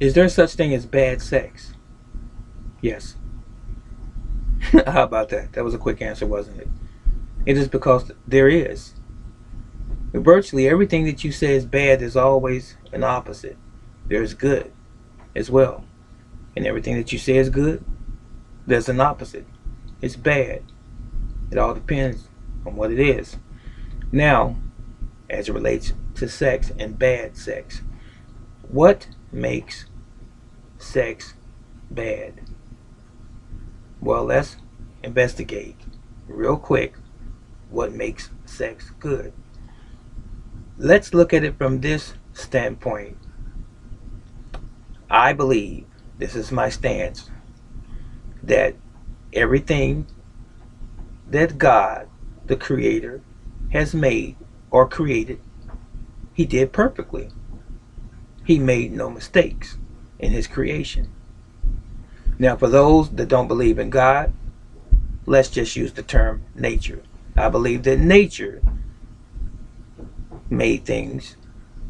Is there such thing as bad sex? Yes. How about that? That was a quick answer, wasn't it? It is because there is. Virtually everything that you say is bad is always an opposite. There's good as well. And everything that you say is good, there's an opposite. It's bad. It all depends on what it is. Now, as it relates to sex and bad sex, what makes sex bad? Well, let's investigate real quick what makes sex good. Let's look at it from this standpoint. I believe, this is my stance, that everything that God, the Creator, has made or created, He did perfectly. He made no mistakes in His creation. Now, for those that don't believe in God, let's just use the term nature. I believe that nature made things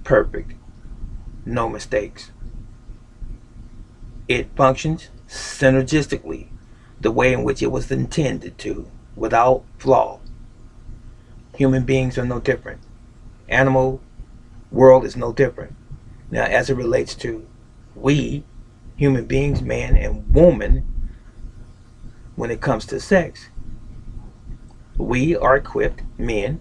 perfect, no mistakes. It functions synergistically, the way in which it was intended to, without flaw. Human beings are no different. Animal world is no different. Now, as it relates to we, human beings, man and woman, when it comes to sex, we are equipped, men,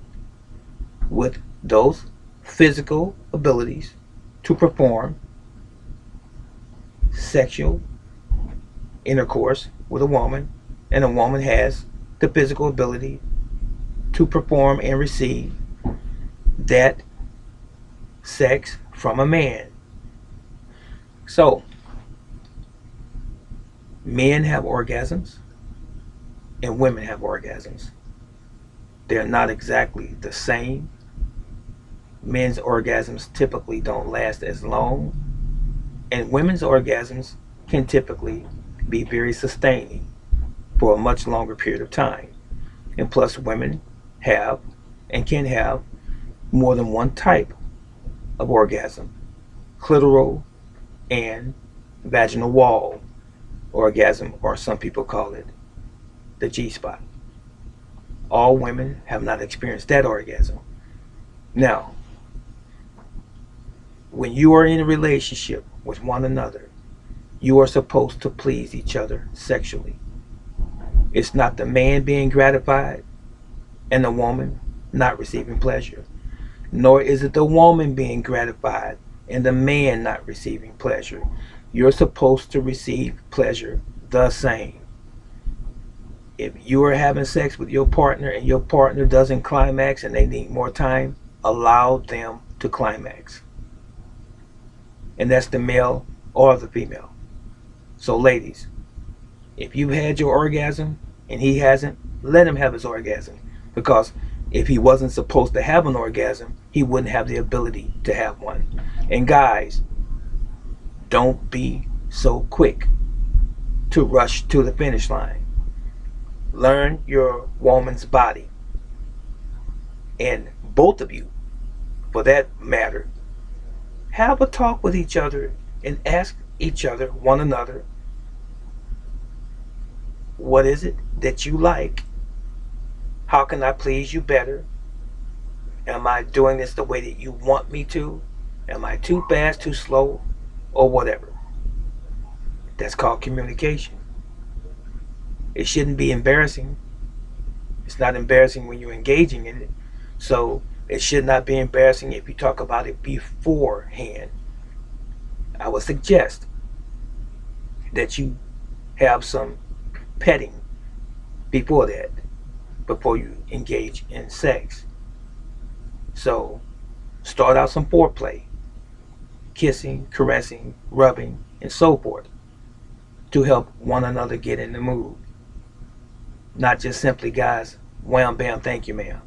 with those physical abilities to perform sexual intercourse with a woman, and a woman has the physical ability to perform and receive that sex from a man. So, men have orgasms and women have orgasms. They're not exactly the same. Men's orgasms typically don't last as long, and women's orgasms can typically be very sustaining for a much longer period of time. And plus, women have and can have more than one type of orgasm: clitoral and vaginal wall orgasm, or some people call it the G spot. All women have not experienced that orgasm. Now, when you are in a relationship with one another, you are supposed to please each other sexually. It's not the man being gratified and the woman not receiving pleasure, nor is it the woman being gratified and the man not receiving pleasure. You're supposed to receive pleasure the same. If you are having sex with your partner and your partner doesn't climax and they need more time, allow them to climax. And that's the male or the female. So, ladies, if you've had your orgasm and he hasn't, let him have his orgasm. Because if he wasn't supposed to have an orgasm, he wouldn't have the ability to have one. And guys, don't be so quick to rush to the finish line. Learn your woman's body. And both of you, for that matter, have a talk with each other and ask each other, one another, what is it that you like? How can I please you better? Am I doing this the way that you want me to? Am I too fast, too slow, or whatever? That's called communication. It shouldn't be embarrassing. It's not embarrassing when you're engaging in it. So it should not be embarrassing if you talk about it beforehand. I would suggest that you have some petting before that, before you engage in sex. So start out some foreplay, kissing, caressing, rubbing, and so forth, to help one another get in the mood. Not just simply, guys, wham bam, thank you, ma'am.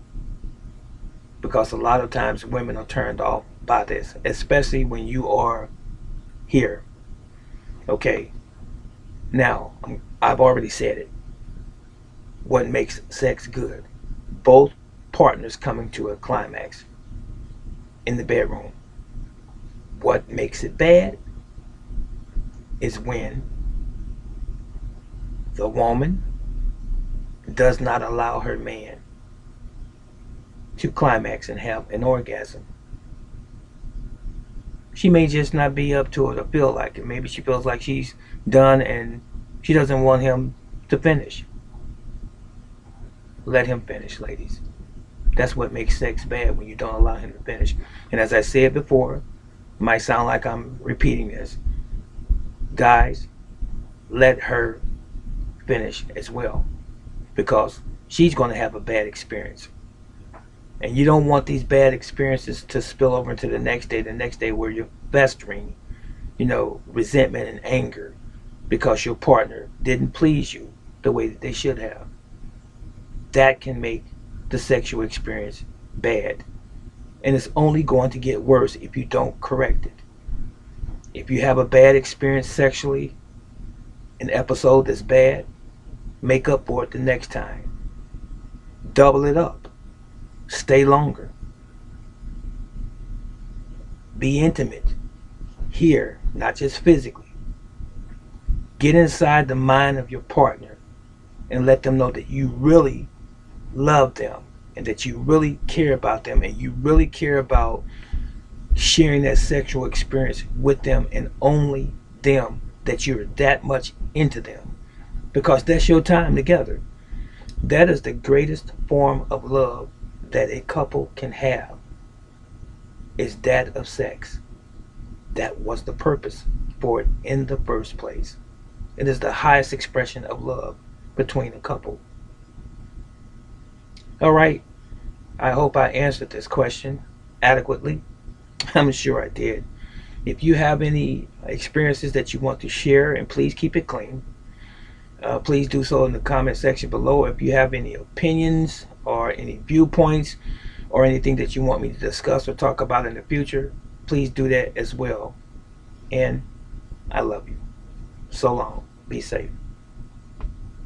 Because a lot of times women are turned off by this, especially when you are here. Okay, now I've already said it. What makes sex good? Both partners coming to a climax in the bedroom. What makes it bad? is when the woman does not allow her man to climax and have an orgasm. She may just not be up to it or feel like it. Maybe she feels like she's done and she doesn't want him to finish. Let him finish, ladies. That's what makes sex bad, when you don't allow him to finish. And as I said before, it might sound like I'm repeating this. Guys, let her finish as well, because she's going to have a bad experience. And you don't want these bad experiences to spill over into the next day where you're festering, resentment and anger because your partner didn't please you the way that they should have. That can make the sexual experience bad. And it's only going to get worse if you don't correct it. If you have a bad experience sexually, an episode that's bad, make up for it the next time. Double it up. Stay longer. Be intimate. Here, not just physically. Get inside the mind of your partner and let them know that you really love them and that you really care about them and you really care about sharing that sexual experience with them and only them, that you're that much into them, because that's your time together. That is the greatest form of love that a couple can have, is that of sex. That was the purpose for it in the first place. It is the highest expression of love between a couple. All right, I hope I answered this question adequately. I'm sure I did. If you have any experiences that you want to share, and please keep it clean, please do so in the comment section below. If you have any opinions or any viewpoints or anything that you want me to discuss or talk about in the future, please do that as well. And I love you. So long. Be safe.